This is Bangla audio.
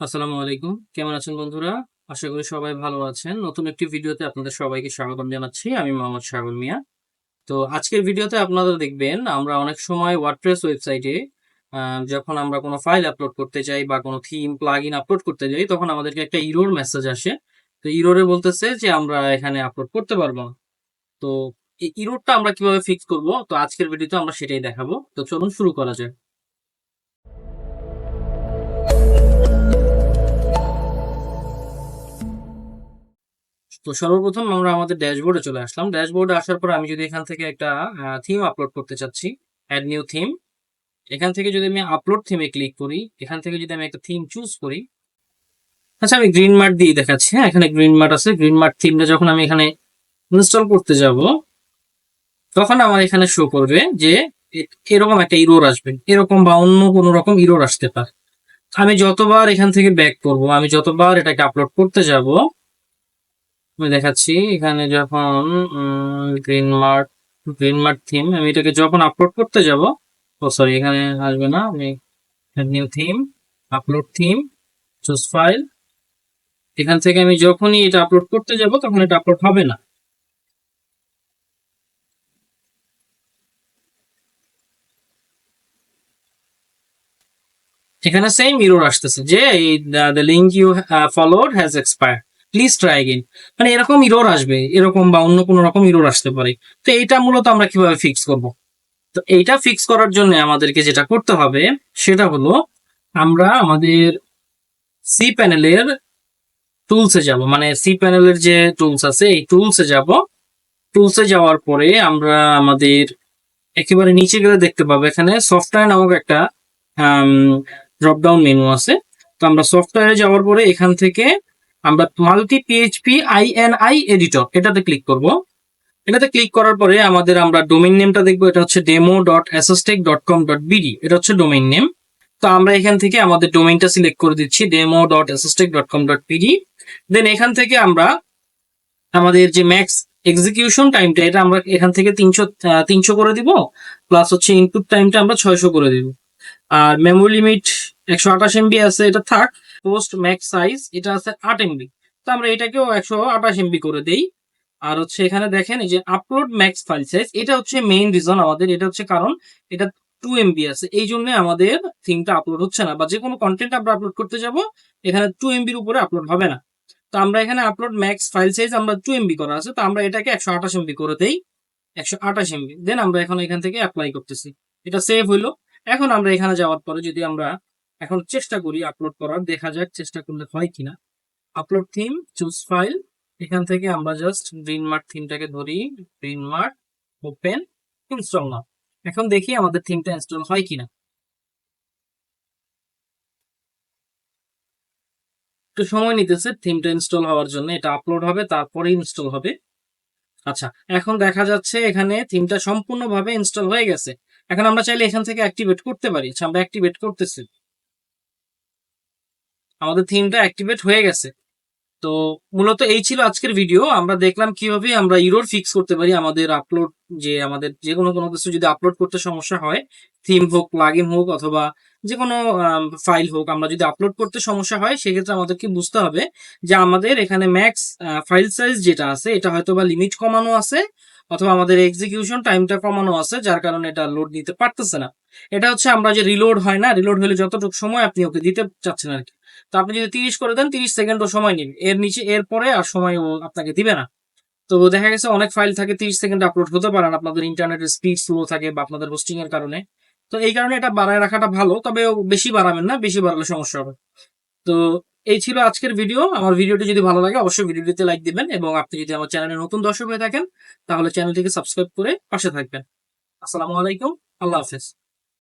আসসালামু আলাইকুম। কেমন আছেন বন্ধুরা? আশা করি সবাই ভালো আছেন। নতুন একটি ভিডিওতে আপনাদের সবাইকে স্বাগতম জানাচ্ছি। আমি মোহাম্মদ সাগর মিয়া। তো আজকের ভিডিওতে আপনারা দেখবেন আমরা অনেক সময় ওয়ার্ডপ্রেস ওয়েবসাইটে যখন আমরা কোনো ফাইল আপলোড করতে যাই বা কোনো থিম প্লাগইন আপলোড করতে যাই তখন আমাদেরকে একটা এরর মেসেজ আসে। তো এররে বলতেছে যে আমরা এখানে আপলোড করতে পারবো না। তো এই এররটা আমরা কিভাবে ফিক্স করব? তো আজকের ভিডিওতে আমরা সেটাই দেখাবো। তো চলুন শুরু করা যাক। তো সর্বপ্রথম আমরা আমাদের ড্যাশবোর্ডে চলে আসলাম। ড্যাশবোর্ডে আসার পর আমি যদি এখান থেকে একটা থিম আপলোড করতে চাচ্ছি, অ্যাড নিউ থিম, এখান থেকে যদি আমি আপলোড থিমে ক্লিক করি, এখান থেকে যদি আমি একটা থিম চুজ করি, আচ্ছা আমি গ্রিন মার্ট দিয়ে দেখাচ্ছি। হ্যাঁ, এখানে গ্রিন মার্ট আছে। গ্রিন মার্ট থিমটা যখন আমি এখানে ইনস্টল করতে যাব তখন আমার এখানে শো করবে যে এরকম একটা ইরোর আসবে, এরকম বা অন্য কোনো রকম ইরোর আসতে পারে। আমি যতবার এখান থেকে ব্যাক করব, আমি যতবার এটাকে আপলোড করতে যাব, আমি দেখাচ্ছি এখানে যখন green mart green mart theme আমি এটাকে যখন আপলোড করতে যাব, ও সরি এখানে আসবে না, আমি new theme, upload theme, choose file, এখান থেকে আমি যখনই এটা আপলোড করতে যাব তখন এটা আপলোড হবে না। এখানে সেম ইরর আসতেছে যে the link you followed has expired, please try again. মানে এরকম ইরর আসবে, এরকম বা অন্য কোনো রকম ইরর আসতে পারে। তো এইটা মূলত আমরা কিভাবে ফিক্স করব? তো এইটা ফিক্স করার জন্য আমাদেরকে যেটা করতে হবে সেটা হলো আমরা আমাদের সি প্যানেলের টুলসে যাব, মানে সি প্যানেলের যে টুলস আছে এই টুলসে যাব। টুলসে যাওয়ার পরে আমরা আমাদের একেবারে নিচে গেলে দেখতে পাবো এখানে সফটওয়্যার নামক একটা ড্রপ ডাউন মেনু আছে। তো আমরা সফটওয়্যারে যাওয়ার পরে এখান থেকে আমরা মাল্টি পিএইচপি আইএনআই এডিটর এটাতে ক্লিক করব। এটাতে ক্লিক করার পরে আমরা ডোমেইন নেমটা দেখবো, এটা হচ্ছে demo.sstech.com.bd, এটা হচ্ছে ডোমেইন নেম। তো আমরা এখান থেকে আমাদের ডোমেইনটা সিলেক্ট করে দিচ্ছি demo.sstech.com.bd। দেন এখান থেকে আমরা আমাদের যে ম্যাক্স এক্সিকিউশন টাইমটা এটা আমরা এখান থেকে 300 করে দিব, প্লাস হচ্ছে ইনপুট টাইমটা আমরা 600 করে দিব। আর মেমোরি লিমিট 128 MB আছে, এটা থাক। পোস্ট ম্যাক্স সাইজ এটা আছে 8 MB, তো আমরা এটাকেও 128 MB করে দেই। আর হচ্ছে এখানে দেখেন এই যে আপলোড ম্যাক্স ফাইল সাইজ, এটা হচ্ছে মেইন রিজন আমাদের, এটা হচ্ছে কারণ এটা 2 MB আছে, এই জন্য আমাদের থিমটা আপলোড হচ্ছে না, বা যে কোনো কন্টেন্ট আমরা আপলোড করতে যাব এখানে 2 MBর উপরে আপলোড হবে না। তো আমরা এখানে আপলোড ম্যাক্স ফাইল সাইজ আমরা 2 MB করা আছে, তো আমরা এটাকে 128 MB করে দেই, 128 MB। দেন আমরা এখন এখান থেকে অ্যাপ্লাই করতেছি, এটা সেভ হইলো। এখন আমরা এখানে যাওয়ার পরে যদি আমরা এখন চেষ্টা করি আপলোড করার, দেখা যাক চেষ্টা করলে হয় কিনা। আপলোড থিম, চুজ ফাইল, এখান থেকে আমরা জাস্ট গ্রিন মার্ট থিমটাকে ধরি, গ্রিন মার্ট, ওপেন, ইনস্টল নাও। এখন দেখি আমাদের থিমটা ইনস্টল হয় কিনা। একটু সময় নিতেছে থিমটা ইনস্টল হওয়ার জন্য, এটা আপলোড হবে তারপরে ইনস্টল হবে। আচ্ছা, এখন দেখা যাচ্ছে এখানে থিমটা সম্পূর্ণভাবে ইনস্টল হয়ে গেছে। এখন আমরা চাইলে এখান থেকে অ্যাক্টিভেট করতে পারি। আচ্ছা, আমরা অ্যাক্টিভেট করতেছি, আমাদের থিমটা অ্যাক্টিভেট হয়ে গেছে। তো মূলত এই ছিল আজকের ভিডিও। আমরা দেখলাম কিভাবে আমরা ইরর ফিক্স করতে পারি আমাদের আপলোড, যে আমাদের যে কোনো কোনো কিছু যদি আপলোড করতে সমস্যা হয়, থিম হোক, প্লাগইন হোক, অথবা যে কোনো ফাইল হোক, আমরা যদি আপলোড করতে সমস্যা হয় সেক্ষেত্রে আমাদেরকে বুঝতে হবে যে আমাদের এখানে ম্যাক্স ফাইল সাইজ যেটা আছে এটা হয়তো বা লিমিট কমানো আছে, অথবা আমাদের এক্সিকিউশন টাইমটা কমানো আছে, যার কারণে এটা লোড নিতে পারতেছে না। এটা হচ্ছে আমরা যে রিলোড হয় না, রিলোড হলে যতটুকু সময় আপনি ওকে দিতে চাচ্ছেন আর কি, তো আপনি যদি 30 করে দেন 30 সেকেন্ডও সময় নেবে, এর নিচে এর পরে আর সময় ও আপনাকে দিবে না। তো দেখা গেছে অনেক ফাইল থাকে 30 সেকেন্ড আপলোড হতে পারে না, আপনাদের ইন্টারনেটের স্পিড স্লো থাকে বা আপনাদের হোস্টিং এর কারণে। তো এই কারণে এটা বাড়ায় রাখাটা ভালো, তবে বেশি বাড়াবেন না, বেশি বাড়ালে সমস্যা হবে। তো এই ছিল আজকের ভিডিও। আমার ভিডিওটি যদি ভালো লাগে অবশ্যই ভিডিওটিতে লাইক দিবেন, এবং আপনি যদি আমার চ্যানেলে নতুন দর্শক হয়ে থাকেন তাহলে চ্যানেলটিকে সাবস্ক্রাইব করে পাশে থাকবেন। আসসালামু আলাইকুম, আল্লাহ হাফেজ।